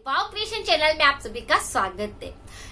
वाव creation channel में आप सभी का स्वागत है।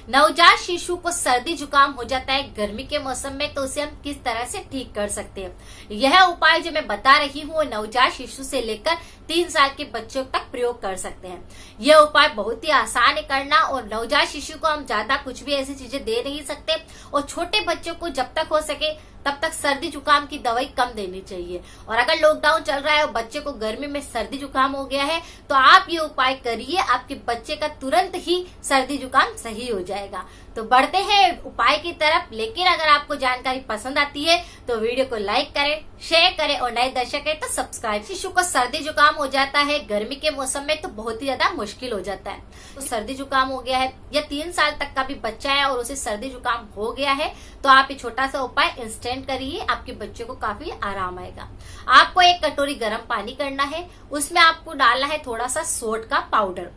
नवजात शिशु को सर्दी जुकाम हो जाता है गर्मी के मौसम में, तो उसे हम किस तरह से ठीक कर सकते हैं। यह उपाय जो मैं बता रही हूँ वो नवजात शिशु से लेकर 3 साल के बच्चों तक प्रयोग कर सकते हैं। यह उपाय बहुत ही आसान है करना, और नवजात शिशु को हम ज्यादा कुछ भी ऐसी चीजें दे नहीं सकते, और छोटे बच्चों को जब तक हो सके तब तक सर्दी जुकाम की दवाई कम देनी चाहिए। और अगर लॉकडाउन चल रहा है और बच्चे को गर्मी में सर्दी जुकाम हो गया है तो आप ये उपाय करिए, आपके बच्चे का तुरंत ही सर्दी जुकाम सही हो जाएगा। तो बढ़ते हैं उपाय की तरफ। लेकिन अगर आपको जानकारी पसंद आती है तो वीडियो को लाइक करें, शेयर करें, और नए दर्शक है तो सब्सक्राइब। शिशु को सर्दी जुकाम हो जाता है गर्मी के मौसम में तो बहुत ही ज्यादा मुश्किल हो जाता है। तो सर्दी जुकाम हो गया है या 3 साल तक का भी बच्चा है और उसे सर्दी जुकाम हो गया है तो आप ये छोटा सा उपाय इंस्टेंट करिए, आपके बच्चे को काफी आराम आएगा। आपको 1 कटोरी गर्म पानी करना है, उसमें आपको डालना है थोड़ा सा सोंठ का पाउडर।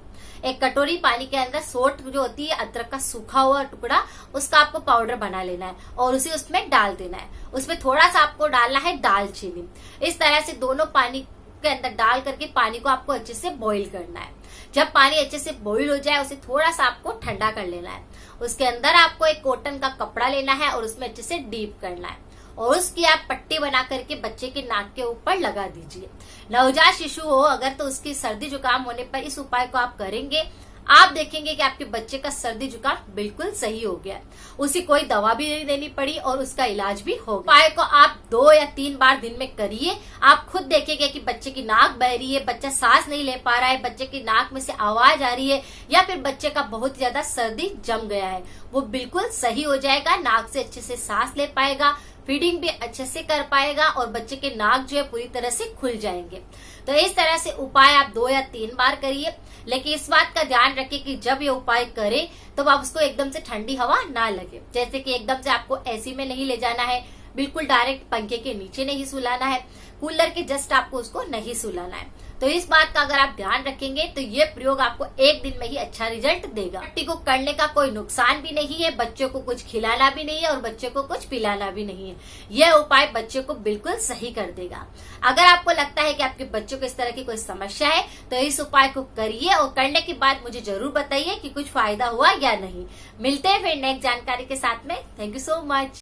1 कटोरी पानी के अंदर सोंठ जो होती है, अदरक का सूखा हुआ टुकड़ा, उसका आपको पाउडर बना लेना है और उसे उसमें डाल देना है। उसमें थोड़ा सा आपको डालना है दालचीनी। इस तरह से दोनों पानी के अंदर डाल करके पानी को आपको अच्छे से बॉईल करना है। जब पानी अच्छे से बॉईल हो जाए उसे थोड़ा सा आपको ठंडा कर लेना है। उसके अंदर आपको एक कॉटन का कपड़ा लेना है और उसमें अच्छे से डीप करना है, और उसकी आप पट्टी बना करके बच्चे के नाक के ऊपर लगा दीजिए। नवजात शिशु हो अगर तो उसकी सर्दी जुकाम होने पर इस उपाय को आप करेंगे, आप देखेंगे कि आपके बच्चे का सर्दी जुकाम बिल्कुल सही हो गया। उसे कोई दवा भी नहीं देनी पड़ी और उसका इलाज भी हो गया। उपाय को आप 2 या 3 बार दिन में करिए, आप खुद देखेंगे कि बच्चे की नाक बह रही है, बच्चा सांस नहीं ले पा रहा है, बच्चे की नाक में से आवाज आ रही है, या फिर बच्चे का बहुत ज्यादा सर्दी जम गया है, वो बिल्कुल सही हो जाएगा। नाक से अच्छे से सांस ले पाएगा, फीडिंग भी अच्छे से कर पाएगा, और बच्चे के नाक जो है पूरी तरह से खुल जाएंगे। तो इस तरह से उपाय आप 2 या 3 बार करिए। लेकिन इस बात का ध्यान रखिए कि जब ये उपाय करें तो आप उसको एकदम से ठंडी हवा ना लगे। जैसे कि एकदम से आपको एसी में नहीं ले जाना है, बिल्कुल डायरेक्ट पंखे के नीचे नहीं सुलाना है, कूलर के जस्ट आपको उसको नहीं सुलाना है। तो इस बात का अगर आप ध्यान रखेंगे तो ये प्रयोग आपको 1 दिन में ही अच्छा रिजल्ट देगा। पट्टी को करने का कोई नुकसान भी नहीं है, बच्चों को कुछ खिलाना भी नहीं है और बच्चों को कुछ पिलाना भी नहीं है। यह उपाय बच्चों को बिल्कुल सही कर देगा। अगर आपको लगता है कि आपके बच्चों को इस तरह की कोई समस्या है तो इस उपाय को करिए, और करने के बाद मुझे जरूर बताइए कि कुछ फायदा हुआ या नहीं। मिलते हैं फिर नेक्स्ट जानकारी के साथ में। Thank you so much.